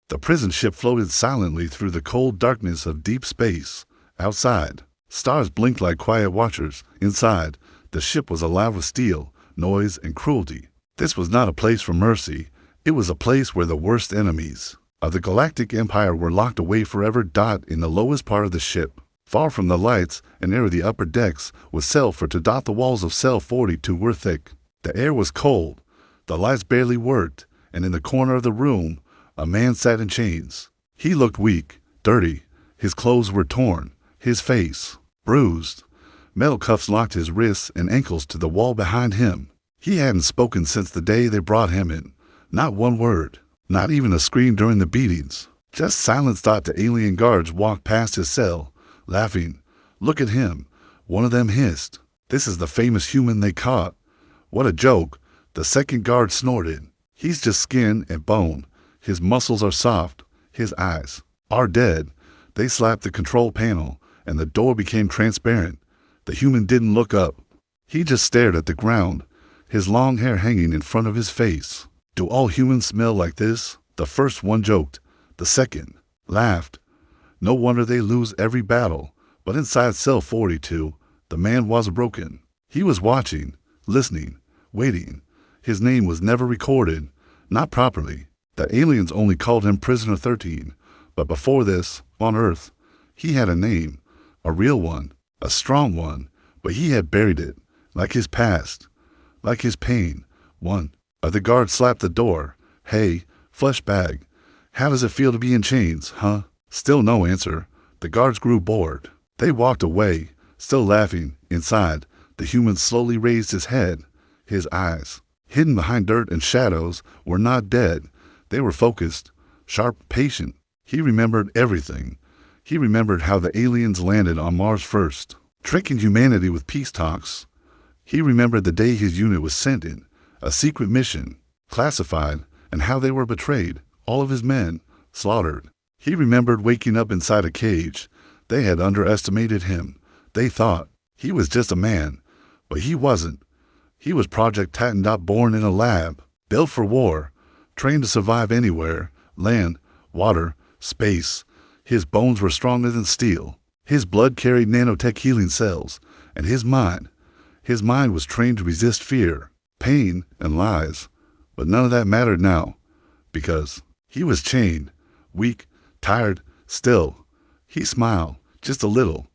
The prison ship floated silently through the cold darkness of deep space. Outside, stars blinked like quiet watchers. Inside, the ship was alive with steel, noise, and cruelty. This was not a place for mercy. It was a place where the worst enemies of the galactic empire were locked away forever. In the lowest part of the ship, far from the lights and air of the upper decks, was cell 42. The walls of cell 42 were thick. The air was cold. The lights barely worked, and in the corner of the room, a man sat in chains. He looked weak, dirty. His clothes were torn, his face bruised. Metal cuffs locked his wrists and ankles to the wall behind him. He hadn't spoken since the day they brought him in. Not one word, not even a scream during the beatings. Just silence. The alien guards walked past his cell, laughing. "Look at him," one of them hissed. "This is the famous human they caught." "What a joke," the second guard snorted. "He's just skin and bone. His muscles are soft. His eyes are dead." They slapped the control panel, and the door became transparent. The human didn't look up. He just stared at the ground, his long hair hanging in front of his face. "Do all humans smell like this?" The first one joked. The second laughed. "No wonder they lose every battle." But inside cell 42, the man was broken. He was watching, listening, waiting. His name was never recorded, not properly. The aliens only called him Prisoner 13. But before this, on Earth, he had a name, a real one, a strong one, but he had buried it, like his past, like his pain. One of the guards slapped the door. "Hey, flesh bag, how does it feel to be in chains, huh?" Still no answer. The guards grew bored. They walked away, still laughing. Inside, the human slowly raised his head. His eyes, hidden behind dirt and shadows, were not dead. They were focused, sharp, patient. He remembered everything. He remembered how the aliens landed on Mars first, tricking humanity with peace talks. He remembered the day his unit was sent in, a secret mission, classified, and how they were betrayed, all of his men slaughtered. He remembered waking up inside a cage. They had underestimated him. They thought he was just a man, but he wasn't. He was Project Titan. Born in a lab, built for war, trained to survive anywhere, land, water, space. His bones were stronger than steel. His blood carried nanotech healing cells, and his mind was trained to resist fear, pain, and lies. But none of that mattered now, because he was chained, weak, tired. Still, he smiled, just a little.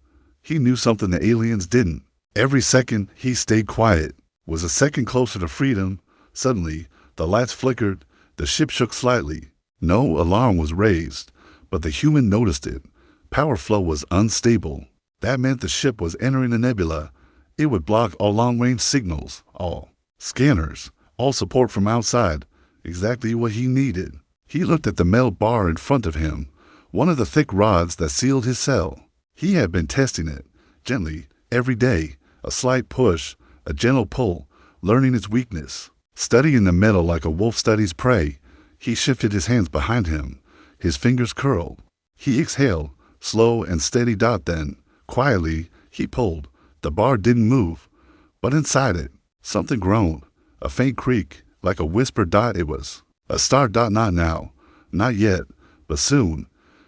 He knew something the aliens didn't. Every second he stayed quiet was a second closer to freedom. Suddenly, the lights flickered. The ship shook slightly. No alarm was raised, but the human noticed it. Power flow was unstable. That meant the ship was entering a nebula. It would block all long-range signals, all scanners, all support from outside. Exactly what he needed. He looked at the metal bar in front of him, one of the thick rods that sealed his cell. He had been testing it, gently, every day. A slight push, a gentle pull, learning its weakness. Studying the metal like a wolf studies prey. He shifted his hands behind him, his fingers curled. He exhaled, slow and steady. Then, quietly, he pulled. The bar didn't move, but inside it, something groaned, a faint creak, like a whisper. It was a star. Not now, not yet, but soon.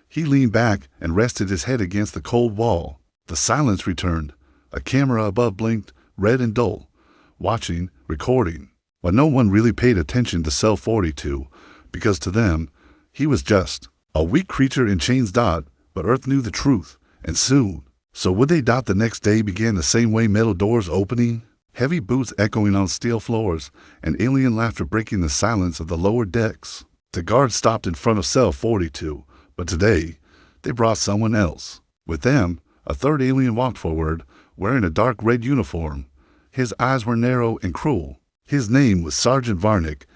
He leaned back and rested his head against the cold wall. The silence returned. A camera above blinked, red and dull, watching, recording. But no one really paid attention to Cell 42, because to them, he was just a weak creature in chains. But Earth knew the truth, and soon. So would they? The next day began the same way, metal doors opening, heavy boots echoing on steel floors, and alien laughter breaking the silence of the lower decks. The guards stopped in front of Cell 42, but today, they brought someone else. With them, a third alien walked forward, wearing a dark red uniform. His eyes were narrow and cruel. His name was Sergeant Varnick,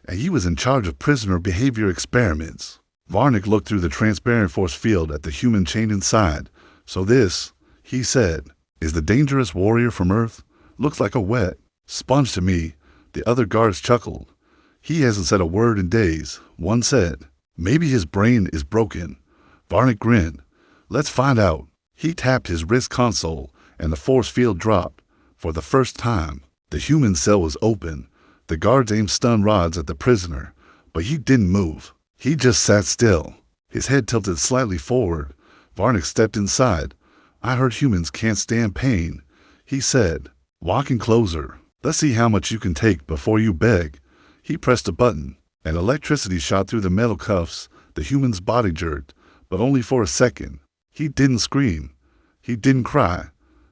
and he was in charge of prisoner behavior experiments. Varnick looked through the transparent force field at the human chained inside. "So this," he said, "is the dangerous warrior from Earth? Looks like a wet sponge to me." The other guards chuckled. "He hasn't said a word in days," one said. "Maybe his brain is broken." Varnick grinned. "Let's find out." He tapped his wrist console, and the force field dropped. For the first time, the human cell was open. The guards aimed stun rods at the prisoner, but he didn't move. He just sat still, his head tilted slightly forward. Varnick stepped inside. "I heard humans can't stand pain," he said, walking closer. "Let's see how much you can take before you beg." He pressed a button, and electricity shot through the metal cuffs. The human's body jerked, but only for a second. He didn't scream. He didn't cry.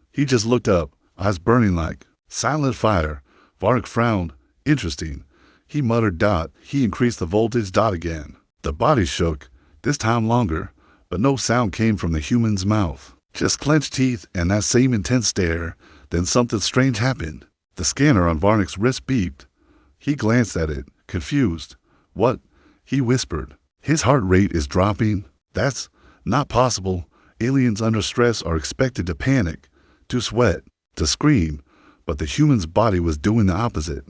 He just looked up, eyes burning like silent fire. Varnick frowned. "Interesting." He muttered. He increased the voltage. Again. The body shook, this time longer, but no sound came from the human's mouth. Just clenched teeth and that same intense stare. Then something strange happened. The scanner on Varnick's wrist beeped. He glanced at it, confused. "What?" he whispered. "His heart rate is dropping." "That's not possible. Aliens under stress are expected to panic, to sweat, to scream." But the human's body was doing the opposite.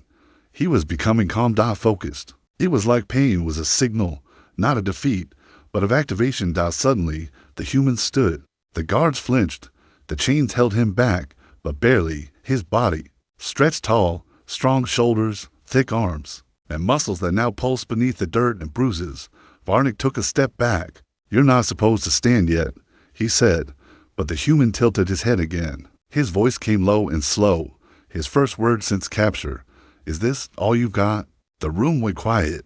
He was becoming calm. Focused. It was like pain was a signal, not a defeat, but of activation. Suddenly, the human stood. The guards flinched. The chains held him back, but barely. His body, stretched tall, strong shoulders, thick arms, and muscles that now pulsed beneath the dirt and bruises. Varnick took a step back. "You're not supposed to stand yet," he said, but the human tilted his head again. His voice came low and slow, his first word since capture. "Is this all you've got?" The room went quiet.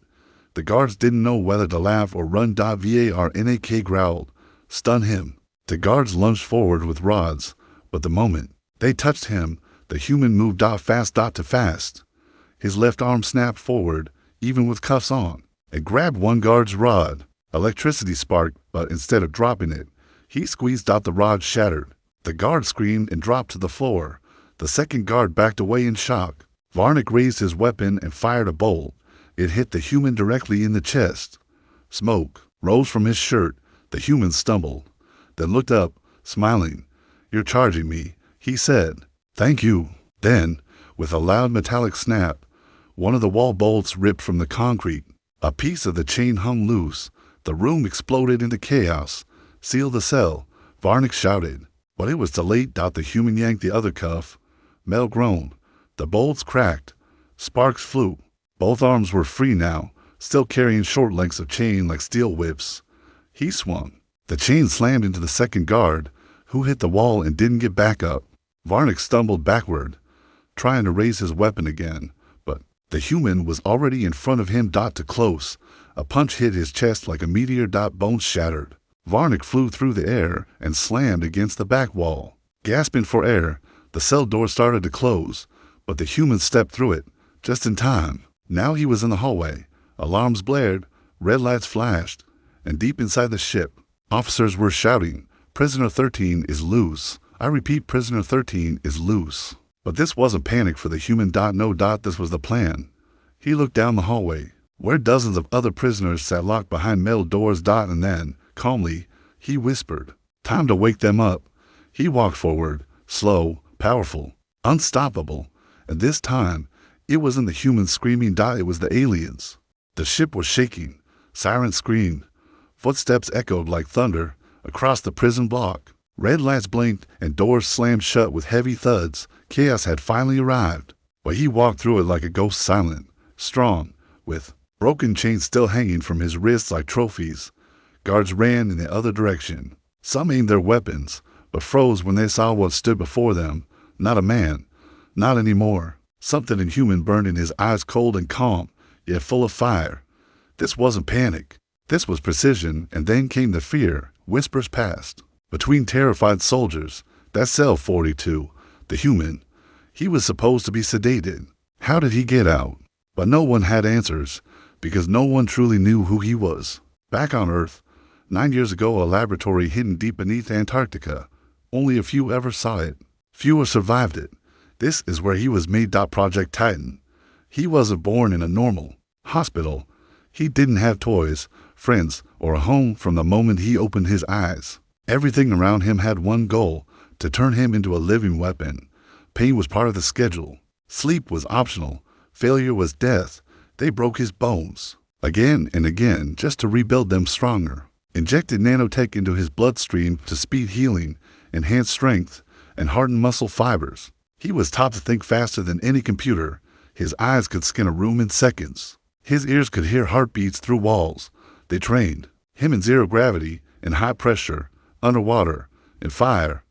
The guards didn't know whether to laugh or run. Varnick growled, "Stun him." The guards lunged forward with rods, but the moment they touched him, the human moved fast. His left arm snapped forward, even with cuffs on, and grabbed one guard's rod. Electricity sparked, but instead of dropping it, he squeezed. The rod shattered. The guard screamed and dropped to the floor. The second guard backed away in shock. Varnick raised his weapon and fired a bolt. It hit the human directly in the chest. Smoke rose from his shirt. The human stumbled, then looked up, smiling. "You're charging me," he said. "Thank you." Then, with a loud metallic snap, one of the wall bolts ripped from the concrete. A piece of the chain hung loose. The room exploded into chaos. "Seal the cell," Varnick shouted. But it was too late. The human yanked the other cuff. Metal groaned. The bolts cracked. Sparks flew. Both arms were free now, still carrying short lengths of chain like steel whips. He swung. The chain slammed into the second guard, who hit the wall and didn't get back up. Varnick stumbled backward, trying to raise his weapon again, but the human was already in front of him. Too close. A punch hit his chest like a meteor. Bones shattered. Varnick flew through the air and slammed against the back wall. Gasping for air, the cell door started to close, but the human stepped through it, just in time. Now he was in the hallway. Alarms blared, red lights flashed, and deep inside the ship, officers were shouting, "Prisoner 13 is loose. I repeat, Prisoner 13 is loose." But this wasn't panic for the human. No, this was the plan. He looked down the hallway, where dozens of other prisoners sat locked behind metal doors. And then, calmly, he whispered, "Time to wake them up." He walked forward, slow, powerful, unstoppable, and this time, it wasn't the humans screaming. It was the aliens. The ship was shaking. Sirens screamed. Footsteps echoed like thunder across the prison block. Red lights blinked and doors slammed shut with heavy thuds. Chaos had finally arrived, but he walked through it like a ghost, silent, strong, with broken chains still hanging from his wrists like trophies. Guards ran in the other direction. Some aimed their weapons, but froze when they saw what stood before them. Not a man. Not anymore. Something inhuman burned in his eyes, cold and calm, yet full of fire. This wasn't panic. This was precision, and then came the fear. Whispers passed between terrified soldiers. "That's cell 42, the human. He was supposed to be sedated. How did he get out?" But no one had answers, because no one truly knew who he was. Back on Earth, 9 years ago, a laboratory hidden deep beneath Antarctica. Only a few ever saw it. Fewer survived it. This is where he was made. Project Titan. He wasn't born in a normal hospital. He didn't have toys, friends, or a home from the moment he opened his eyes. Everything around him had one goal: to turn him into a living weapon. Pain was part of the schedule. Sleep was optional. Failure was death. They broke his bones again and again just to rebuild them stronger. Injected nanotech into his bloodstream to speed healing, enhance strength, and harden muscle fibers. He was taught to think faster than any computer. His eyes could scan a room in seconds. His ears could hear heartbeats through walls. They trained him in zero gravity, in high pressure, underwater, in fire.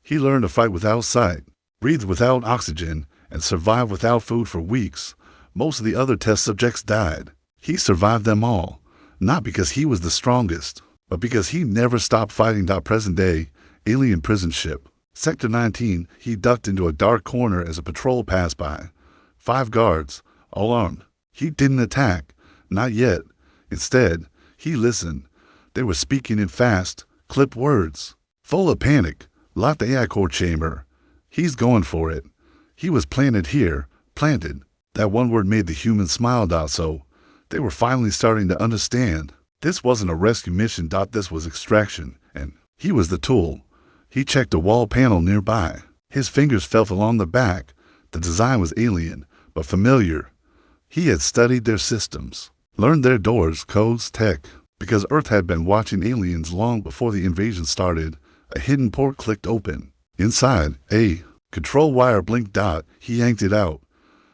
He learned to fight without sight, breathe without oxygen, and survive without food for weeks. Most of the other test subjects died. He survived them all, not because he was the strongest, but because he never stopped fighting. Present day, alien prison ship. Sector 19, he ducked into a dark corner as a patrol passed by. 5 guards, all armed. He didn't attack, not yet. Instead, he listened. They were speaking in fast, clipped words. Full of panic, locked the AI core chamber. He's going for it. He was planted here, planted. That one word made the humans smile. So they were finally starting to understand. This wasn't a rescue mission. This was extraction, and he was the tool. He checked a wall panel nearby. His fingers felt along the back. The design was alien, but familiar. He had studied their systems, learned their doors, codes, tech. Because Earth had been watching aliens long before the invasion started, a hidden port clicked open. Inside, a control wire blinked. He yanked it out.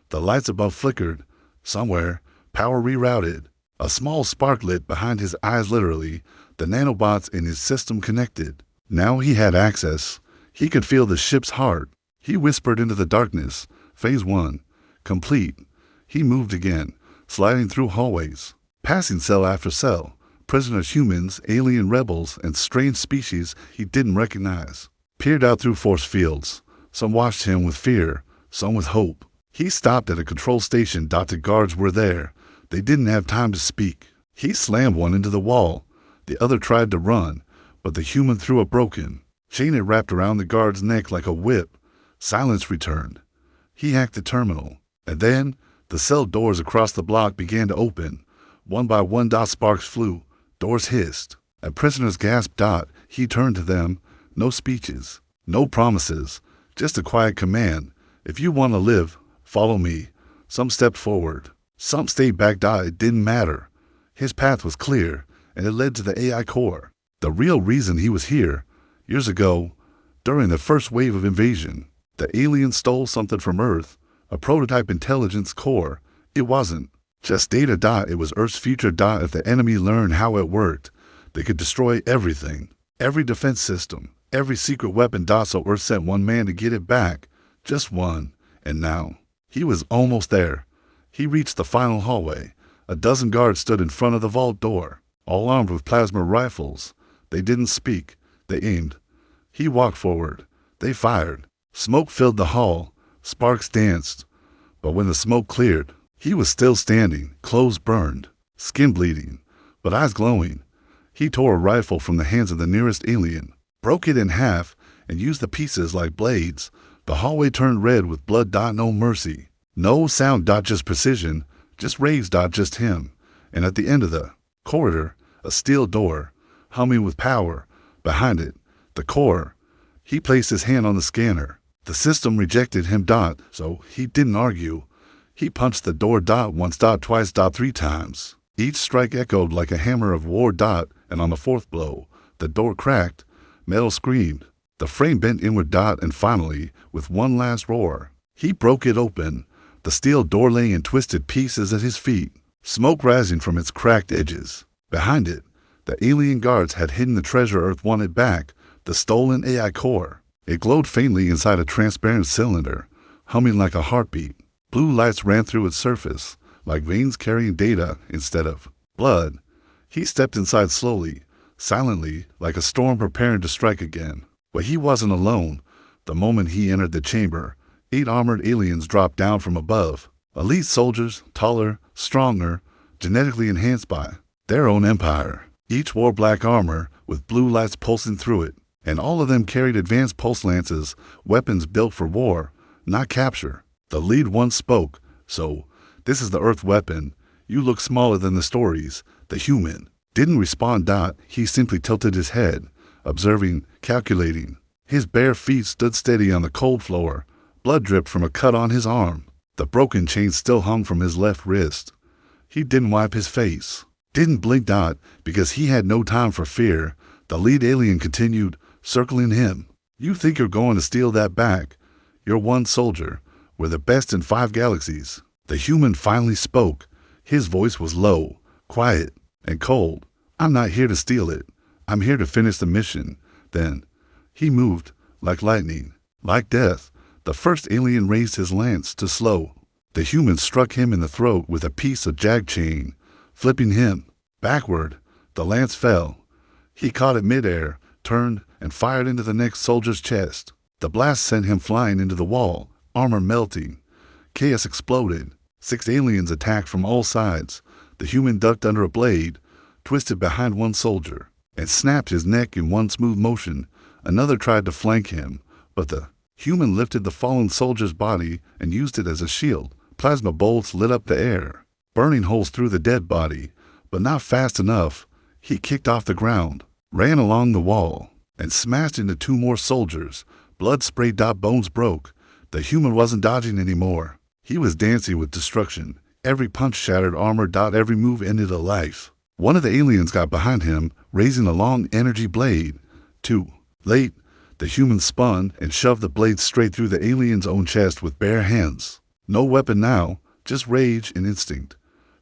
The lights above flickered. Somewhere, power rerouted. A small spark lit behind his eyes. Literally, the nanobots in his system connected. Now he had access. He could feel the ship's heart. He whispered into the darkness. Phase 1. Complete. He moved again, sliding through hallways, passing cell after cell. Prisoners, humans, alien rebels, and strange species he didn't recognize. Peered out through force fields. Some watched him with fear, some with hope. He stopped at a control station. The guards were there. They didn't have time to speak. He slammed one into the wall. The other tried to run, but the human threw a broken chain. It wrapped around the guard's neck like a whip. Silence returned. He hacked the terminal. And then, the cell doors across the block began to open. One by one. Sparks flew. Doors hissed. And prisoners gasped. He turned to them. No speeches. No promises. Just a quiet command. If you want to live, follow me. Some stepped forward. Some stayed back. It didn't matter. His path was clear, and it led to the AI core. The real reason he was here. Years ago, during the first wave of invasion, the aliens stole something from Earth. A prototype intelligence core. It wasn't just data. It was Earth's future. If the enemy learned how it worked, they could destroy everything. Every defense system. Every secret weapon. So Earth sent one man to get it back. Just one. And now, he was almost there. He reached the final hallway. A dozen guards stood in front of the vault door, all armed with plasma rifles. They didn't speak. They aimed. He walked forward. They fired. Smoke filled the hall. Sparks danced. But when the smoke cleared, he was still standing, clothes burned, skin bleeding, but eyes glowing. He tore a rifle from the hands of the nearest alien, broke it in half, and used the pieces like blades. The hallway turned red with blood. No mercy. No sound. Just precision. Just rage. Just him. And at the end of the corridor, a steel door, humming with power. Behind it, the core. He placed his hand on the scanner. The system rejected him. So he didn't argue. He punched the door. Once. Twice. 3 times. Each strike echoed like a hammer of war. And on the 4th blow, the door cracked. Metal screamed. The frame bent inward. And finally, with one last roar, he broke it open. The steel door lay in twisted pieces at his feet, smoke rising from its cracked edges. Behind it, the alien guards had hidden the treasure Earth wanted back, the stolen AI core. It glowed faintly inside a transparent cylinder, humming like a heartbeat. Blue lights ran through its surface, like veins carrying data instead of blood. He stepped inside slowly, silently, like a storm preparing to strike again. But he wasn't alone. The moment he entered the chamber, 8 armored aliens dropped down from above. Elite soldiers, taller, stronger, genetically enhanced by their own empire. Each wore black armor with blue lights pulsing through it, and all of them carried advanced pulse lances, weapons built for war, not capture. The lead one spoke. So, this is the Earth weapon. You look smaller than the stories. The human didn't respond. He simply tilted his head, observing, calculating. His bare feet stood steady on the cold floor. Blood dripped from a cut on his arm. The broken chain still hung from his left wrist. He didn't wipe his face. Didn't blink. Because he had no time for fear. The lead alien continued, circling him. You think you're going to steal that back? You're one soldier. We're the best in 5 galaxies. The human finally spoke. His voice was low, quiet, and cold. I'm not here to steal it. I'm here to finish the mission. Then he moved like lightning, like death. The first alien raised his lance to slow. The human struck him in the throat with a piece of jag chain, flipping him backward. The lance fell. He caught it midair, turned, and fired into the next soldier's chest. The blast sent him flying into the wall, armor melting. Chaos exploded. 6 aliens attacked from all sides. The human ducked under a blade, twisted behind one soldier, and snapped his neck in one smooth motion. Another tried to flank him, but the human lifted the fallen soldier's body and used it as a shield. Plasma bolts lit up the air, burning holes through the dead body, but not fast enough. He kicked off the ground, ran along the wall, and smashed into 2 more soldiers. Blood sprayed. Bones broke. The human wasn't dodging anymore. He was dancing with destruction. Every punch shattered armor. Every move ended a life. One of the aliens got behind him, raising a long energy blade. Too late. The human spun and shoved the blade straight through the alien's own chest with bare hands. No weapon now, just rage and instinct.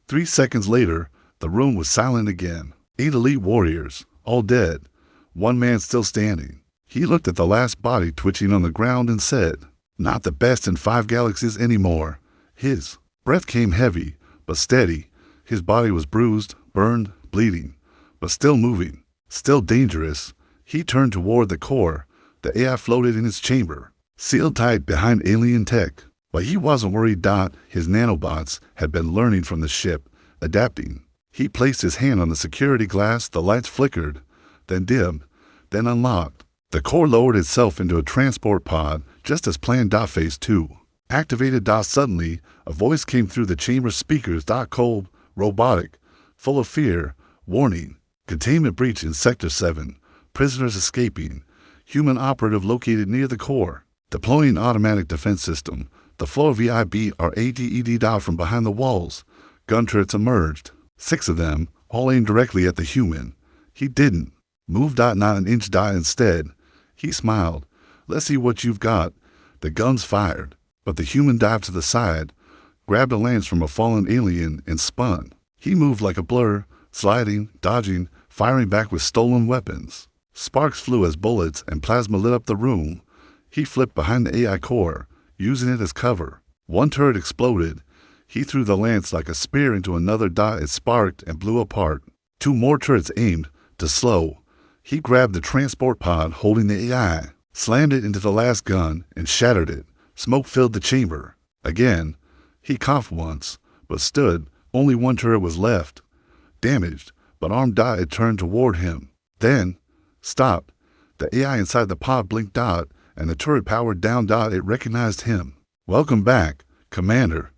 3 seconds later, the room was silent again. 8 elite warriors, all dead. 1 man still standing. He looked at the last body twitching on the ground and said, "Not the best in 5 galaxies anymore." His breath came heavy, but steady. His body was bruised, burned, bleeding, but still moving, still dangerous. He turned toward the core. The AI floated in its chamber, sealed tight behind alien tech. But he wasn't worried. His nanobots had been learning from the ship, adapting. He placed his hand on the security glass. The lights flickered, then dimmed, then unlocked. The core lowered itself into a transport pod, just as planned. Phase 2 activated. Suddenly, a voice came through the chamber speakers. Cold, robotic, full of fear. Warning: containment breach in Sector 7. Prisoners escaping. Human operative located near the core. Deploying automatic defense system. The floor VIB are ADED from behind the walls. Gun turrets emerged. 6 of them, all aimed directly at the human. He didn't move. Not an inch. Instead, he smiled. "Let's see what you've got." The guns fired, but the human dived to the side, grabbed a lance from a fallen alien, and spun. He moved like a blur, sliding, dodging, firing back with stolen weapons. Sparks flew as bullets and plasma lit up the room. He flipped behind the AI core, using it as cover. 1 turret exploded. He threw the lance like a spear into another. It sparked and blew apart. 2 more turrets aimed to slow. He grabbed the transport pod holding the AI, slammed it into the last gun, and shattered it. Smoke filled the chamber. Again, he coughed once, but stood. Only 1 turret was left. Damaged, but armed. It turned toward him. Then stopped. The AI inside the pod blinked. And the turret powered down. It recognized him. "Welcome back, Commander."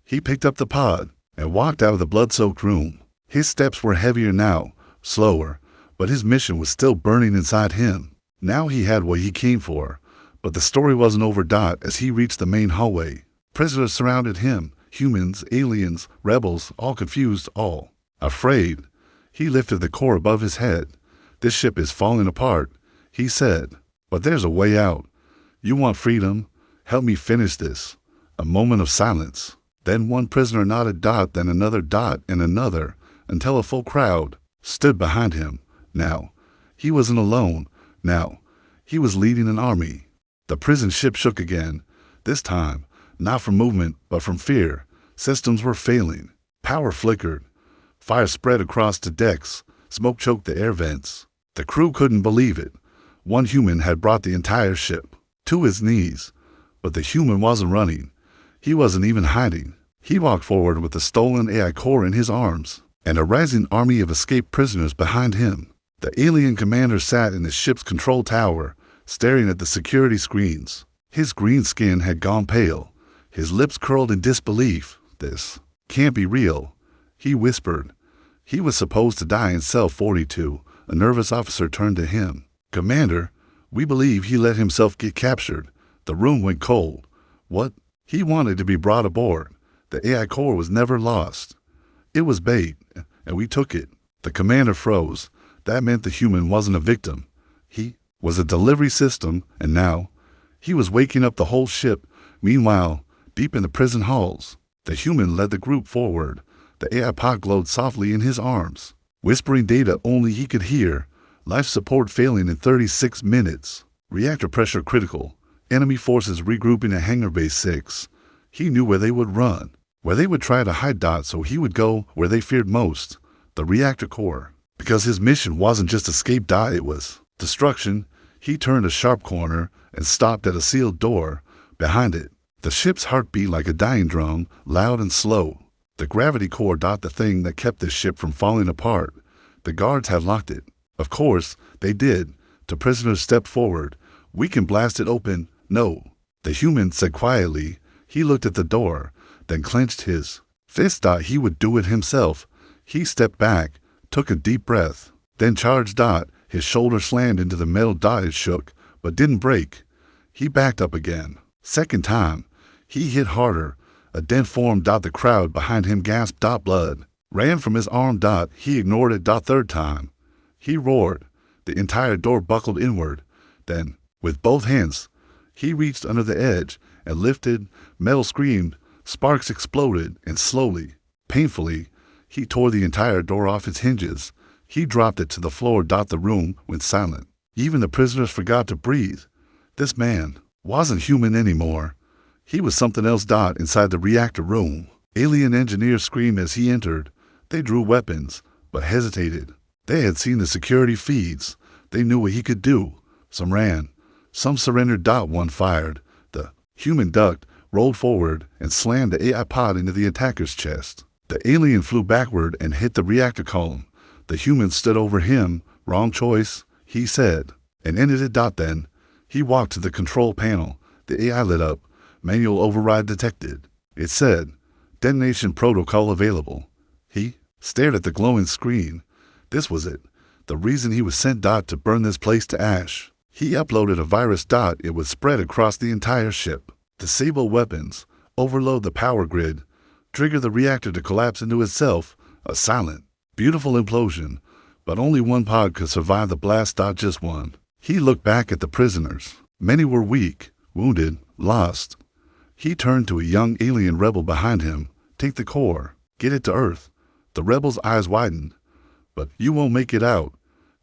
He picked up the pod and walked out of the blood-soaked room. His steps were heavier now, slower, but his mission was still burning inside him. Now he had what he came for, but the story wasn't over. As he reached the main hallway, prisoners surrounded him, humans, aliens, rebels, all confused, all afraid. He lifted the core above his head. "This ship is falling apart," he said, "but there's a way out. You want freedom? Help me finish this." A moment of silence. Then 1 prisoner nodded. Then another. And another, until a full crowd stood behind him. Now, he wasn't alone. Now, he was leading an army. The prison ship shook again. This time, not from movement, but from fear. Systems were failing. Power flickered. Fire spread across the decks. Smoke choked the air vents. The crew couldn't believe it. 1 human had brought the entire ship to his knees. But the human wasn't running. He wasn't even hiding. He walked forward with the stolen AI core in his arms, and a rising army of escaped prisoners behind him. The alien commander sat in the ship's control tower, staring at the security screens. His green skin had gone pale. His lips curled in disbelief. "This can't be real," he whispered. He was supposed to die in cell 42. A nervous officer turned to him. "Commander, we believe he let himself get captured." The room went cold. What? He wanted to be brought aboard. The AI core was never lost. It was bait, and we took it. The commander froze. That meant the human wasn't a victim. He was a delivery system, and now he was waking up the whole ship. Meanwhile, deep in the prison halls, the human led the group forward. The AI pod glowed softly in his arms. whispering data only he could hear. Life support failing in 36 minutes. Reactor pressure critical. Enemy forces regrouping at Hangar Base 6. He knew where they would run, where they would try to hide. So he would go where they feared most, the reactor core. Because his mission wasn't just escape. It was destruction. He turned a sharp corner and stopped at a sealed door. Behind it, the ship's heart beat like a dying drum, loud and slow. The gravity core. The thing that kept this ship from falling apart. The guards had locked it. Of course, they did. The prisoners stepped forward. "We can blast it open." "No," the human said quietly. He looked at the door, then clenched his fist. He would do it himself. He stepped back, took a deep breath, then charged. His shoulder slammed into the metal. It shook, but didn't break. He backed up again. Second time, he hit harder. A dent formed. The crowd behind him gasped. Blood ran from his arm. He ignored it. Third time, he roared. The entire door buckled inward. Then, with both hands, he reached under the edge and lifted. Metal screamed. Sparks exploded, and slowly, painfully, he tore the entire door off its hinges. He dropped it to the floor. The room went silent. Even the prisoners forgot to breathe. This man wasn't human anymore. He was something else. Inside the reactor room, alien engineers screamed as he entered. They drew weapons, but hesitated. They had seen the security feeds. They knew what he could do. Some ran. Some surrendered. One fired. The human ducked, rolled forward, and slammed the AI pod into the attacker's chest. The alien flew backward and hit the reactor column. The human stood over him. "Wrong choice," he said, and ended it. Then, he walked to the control panel. The AI lit up. Manual override detected. It said, "Detonation protocol available." He stared at the glowing screen. This was it. The reason he was sent. To burn this place to ash. He uploaded a virus. It would spread across the entire ship. Disable weapons. Overload the power grid. Trigger the reactor to collapse into itself. A silent, beautiful implosion. But only one pod could survive the blast. Just one. He looked back at the prisoners. Many were weak, wounded, lost. He turned to a young alien rebel behind him. "Take the core. Get it to Earth." The rebel's eyes widened. "But you won't make it out."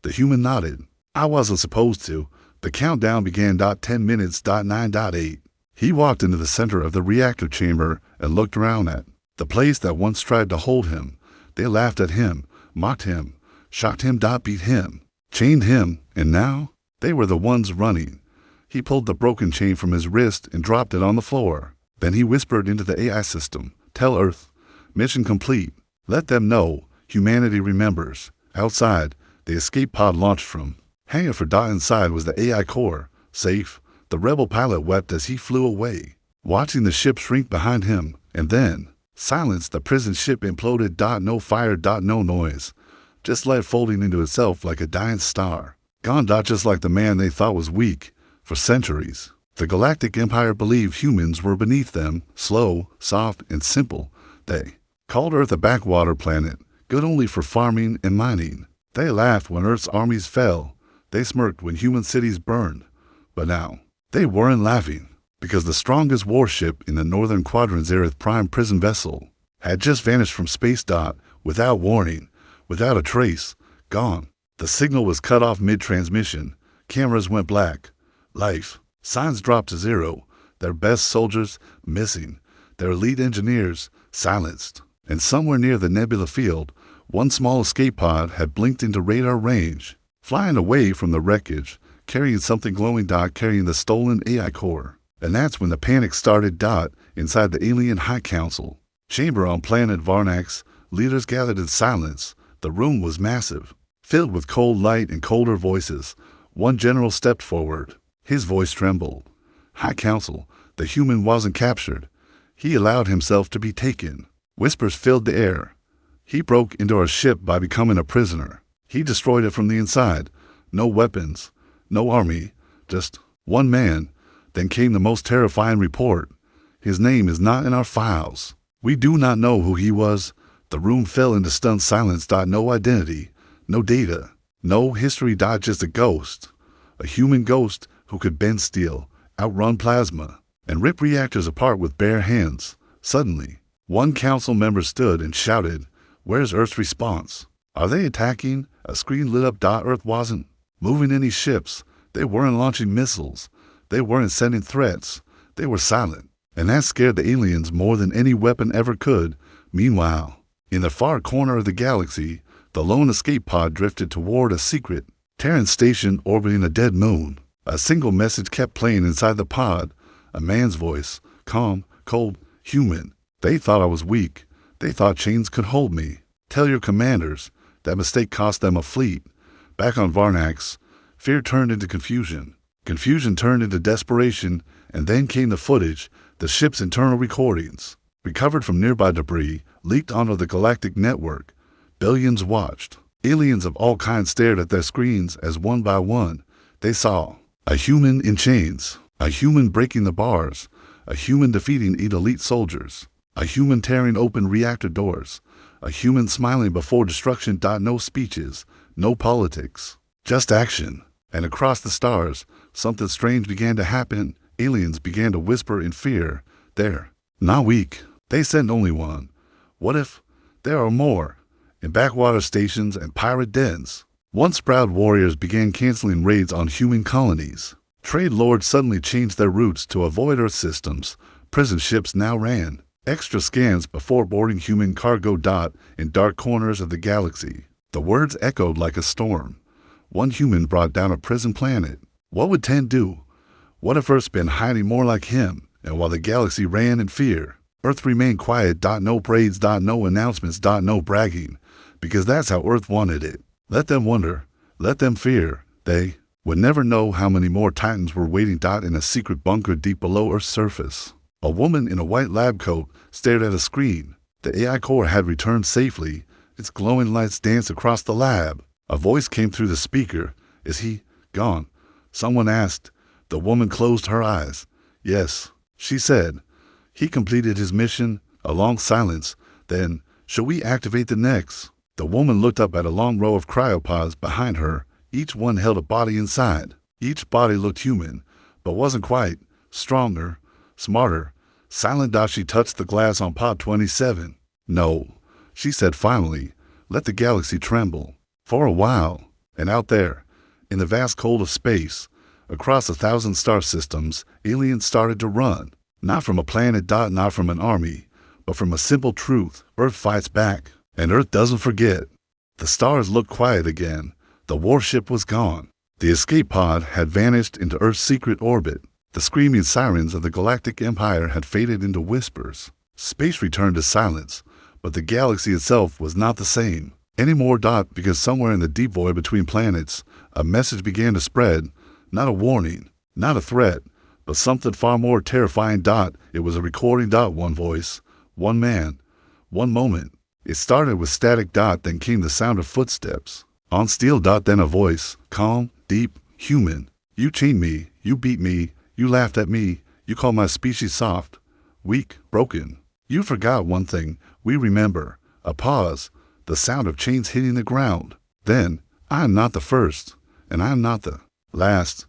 The human nodded. "I wasn't supposed to." The countdown began. 10 minutes. 9.8. He walked into the center of the reactor chamber and looked around at the place that once tried to hold him. They laughed at him, mocked him, shocked him. Beat him, chained him, and now they were the ones running. He pulled the broken chain from his wrist and dropped it on the floor. Then he whispered into the AI system, "Tell Earth, mission complete. Let them know humanity remembers." Outside, the escape pod launched from hangar for. Inside was the AI core, safe. The rebel pilot wept as he flew away, watching the ship shrink behind him. And then, silence. The prison ship imploded. No fire. No noise. Just light folding into itself like a dying star. Gone. Just like the man they thought was weak. For centuries, the Galactic Empire believed humans were beneath them, slow, soft, and simple. They called Earth a backwater planet, good only for farming and mining. They laughed when Earth's armies fell. They smirked when human cities burned. But now, they weren't laughing, because the strongest warship in the Northern Quadrant's Aerith Prime prison vessel had just vanished from space. Without warning, without a trace, gone. The signal was cut off mid-transmission. Cameras went black. Life signs dropped to zero. Their best soldiers missing. Their elite engineers silenced. And somewhere near the nebula field, one small escape pod had blinked into radar range, flying away from the wreckage, carrying something glowing. Carrying the stolen AI core. And that's when the panic started. Inside the alien High Council chamber on planet Varnax, leaders gathered in silence. The room was massive, filled with cold light and colder voices. One general stepped forward. His voice trembled. "High Council, the human wasn't captured. He allowed himself to be taken." Whispers filled the air. "He broke into our ship by becoming a prisoner. He destroyed it from the inside. No weapons, no army, just one man." Then came the most terrifying report. "His name is not in our files. We do not know who he was." The room fell into stunned silence. No identity, no data, no history. Just a ghost. A human ghost who could bend steel, outrun plasma, and rip reactors apart with bare hands. Suddenly, one council member stood and shouted, "Where's Earth's response?" Are they attacking? A screen lit up. Earth wasn't moving any ships. They weren't launching missiles. They weren't sending threats. They were silent. And that scared the aliens more than any weapon ever could. Meanwhile, in the far corner of the galaxy, the lone escape pod drifted toward a secret Terran station orbiting a dead moon. A single message kept playing inside the pod. A man's voice, calm, cold, human. They thought I was weak. They thought chains could hold me. Tell your commanders that mistake cost them a fleet. Back on Varnax, fear turned into confusion. Confusion turned into desperation, and then came the footage, the ship's internal recordings, recovered from nearby debris, leaked onto the galactic network. Billions watched. Aliens of all kinds stared at their screens as one by one they saw a human in chains, a human breaking the bars, a human defeating elite soldiers, a human tearing open reactor doors, a human smiling before destruction. No speeches, no politics, just action. And across the stars, something strange began to happen. Aliens began to whisper in fear. They're not weak. They sent only one. What if there are more? In backwater stations and pirate dens, once proud warriors began canceling raids on human colonies. Trade lords suddenly changed their routes to avoid Earth systems. Prison ships now ran extra scans before boarding human cargo. In dark corners of the galaxy, the words echoed like a storm. One human brought down a prison planet. What would 10 do? What if Earth's been hiding more like him? And while the galaxy ran in fear, Earth remained quiet. No parades, no announcements, no bragging, because that's how Earth wanted it. Let them wonder, let them fear. They would never know how many more Titans were waiting. In a secret bunker deep below Earth's surface, a woman in a white lab coat stared at a screen. The AI core had returned safely. Its glowing lights danced across the lab. A voice came through the speaker. Is he gone? Someone asked. The woman closed her eyes. Yes, she said. He completed his mission. A long silence. Then, shall we activate the next? The woman looked up at a long row of cryopods behind her. Each one held a body inside. Each body looked human, but wasn't quite. Stronger, smarter, silent. She touched the glass on pod 27. No, she said finally. Let the galaxy tremble. For a while, and out there, in the vast cold of space, across 1,000 star systems, aliens started to run. Not from a planet. Not from an army, but from a simple truth. Earth fights back, and Earth doesn't forget. The stars looked quiet again. The warship was gone. The escape pod had vanished into Earth's secret orbit. The screaming sirens of the galactic empire had faded into whispers. Space returned to silence, but the galaxy itself was not the same anymore. Because somewhere in the deep void between planets, a message began to spread. Not a warning, not a threat, but something far more terrifying. It was a recording. One voice, one man, one moment. It started with static. Then came the sound of footsteps on steel. Then a voice, calm, deep, human. You chained me, you beat me, you laughed at me, you called my species soft, weak, broken. You forgot one thing we remember. A pause, the sound of chains hitting the ground. Then, I am not the first, and I am not the last.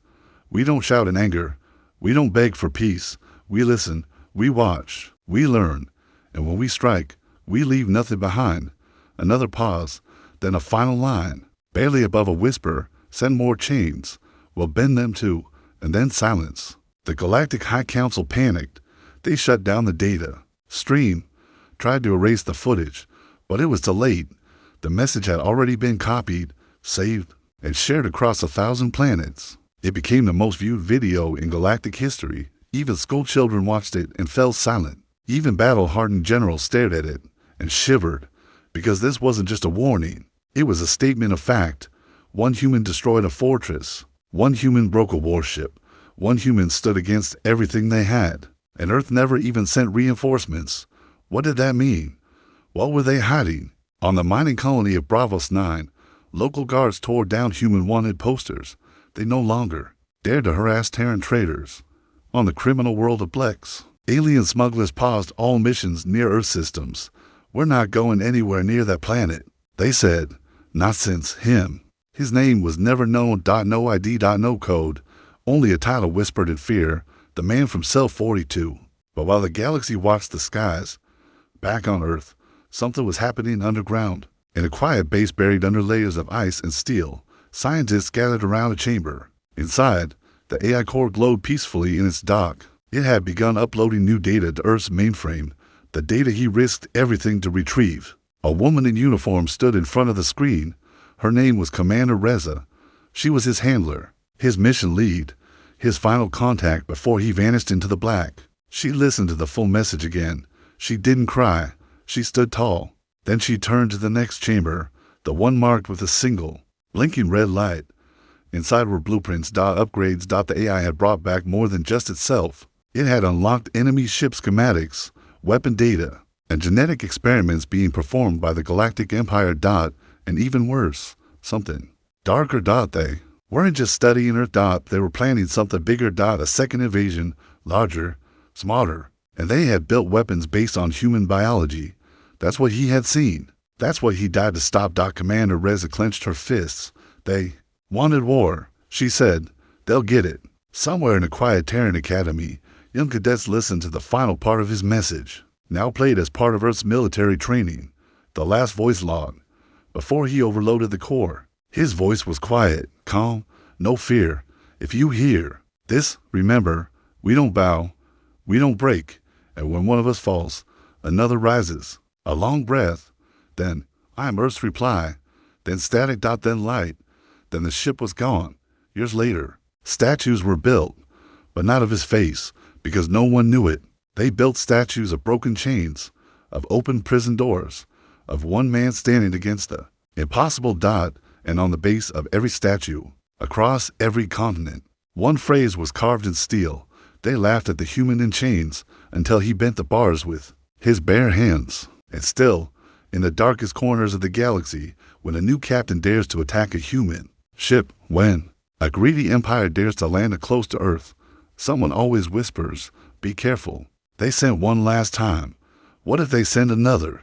We don't shout in anger. We don't beg for peace. We listen, we watch, we learn. And when we strike, we leave nothing behind. Another pause, then a final line, barely above a whisper. Send more chains. We'll bend them too. And then silence. The Galactic High Council panicked. They shut down the data stream, tried to erase the footage, but it was too late. The message had already been copied, saved, and shared across 1,000 planets. It became the most viewed video in galactic history. Even schoolchildren watched it and fell silent. Even battle-hardened generals stared at it and shivered, because this wasn't just a warning. It was a statement of fact. One human destroyed a fortress. One human broke a warship. One human stood against everything they had. And Earth never even sent reinforcements. What did that mean? What were they hiding? On the mining colony of Bravos 9, local guards tore down human wanted posters. They no longer dared to harass Terran traders. On the criminal world of Blex, alien smugglers paused all missions near Earth systems. We're not going anywhere near that planet, they said. Not since him. His name was never known. No ID, no code. Only a title whispered in fear. The man from Cell 42. But while the galaxy watched the skies, back on Earth, something was happening underground. In a quiet base buried under layers of ice and steel, scientists gathered around a chamber. Inside, the AI core glowed peacefully in its dock. It had begun uploading new data to Earth's mainframe, the data he risked everything to retrieve. A woman in uniform stood in front of the screen. Her name was Commander Reza. She was his handler, his mission lead, his final contact before he vanished into the black. She listened to the full message again. She didn't cry. She stood tall. Then she turned to the next chamber, the one marked with a single, blinking red light. Inside were blueprints, upgrades the AI had brought back more than just itself. It had unlocked enemy ship schematics, weapon data, and genetic experiments being performed by the Galactic Empire. And even worse, something darker. They weren't just studying Earth. They were planning something bigger. A second invasion, larger, smarter, and they had built weapons based on human biology. That's what he had seen. That's what he died to stop. Commander Reza clenched her fists. They wanted war, she said. They'll get it. Somewhere in a quiet Terran academy, young cadets listened to the final part of his message, now played as part of Earth's military training, the last voice log, before he overloaded the core. His voice was quiet, calm, no fear. If you hear this, remember, we don't bow, we don't break, and when one of us falls, another rises. A long breath, then, I am Earth's reply, then static. Then light, then the ship was gone. Years later, statues were built, but not of his face, because no one knew it. They built statues of broken chains, of open prison doors, of one man standing against the impossible. And on the base of every statue, across every continent, one phrase was carved in steel. They laughed at the human in chains until he bent the bars with his bare hands. And still, in the darkest corners of the galaxy, when a new captain dares to attack a human ship, when a greedy empire dares to land close to Earth, someone always whispers, be careful. They sent one last time. What if they send another?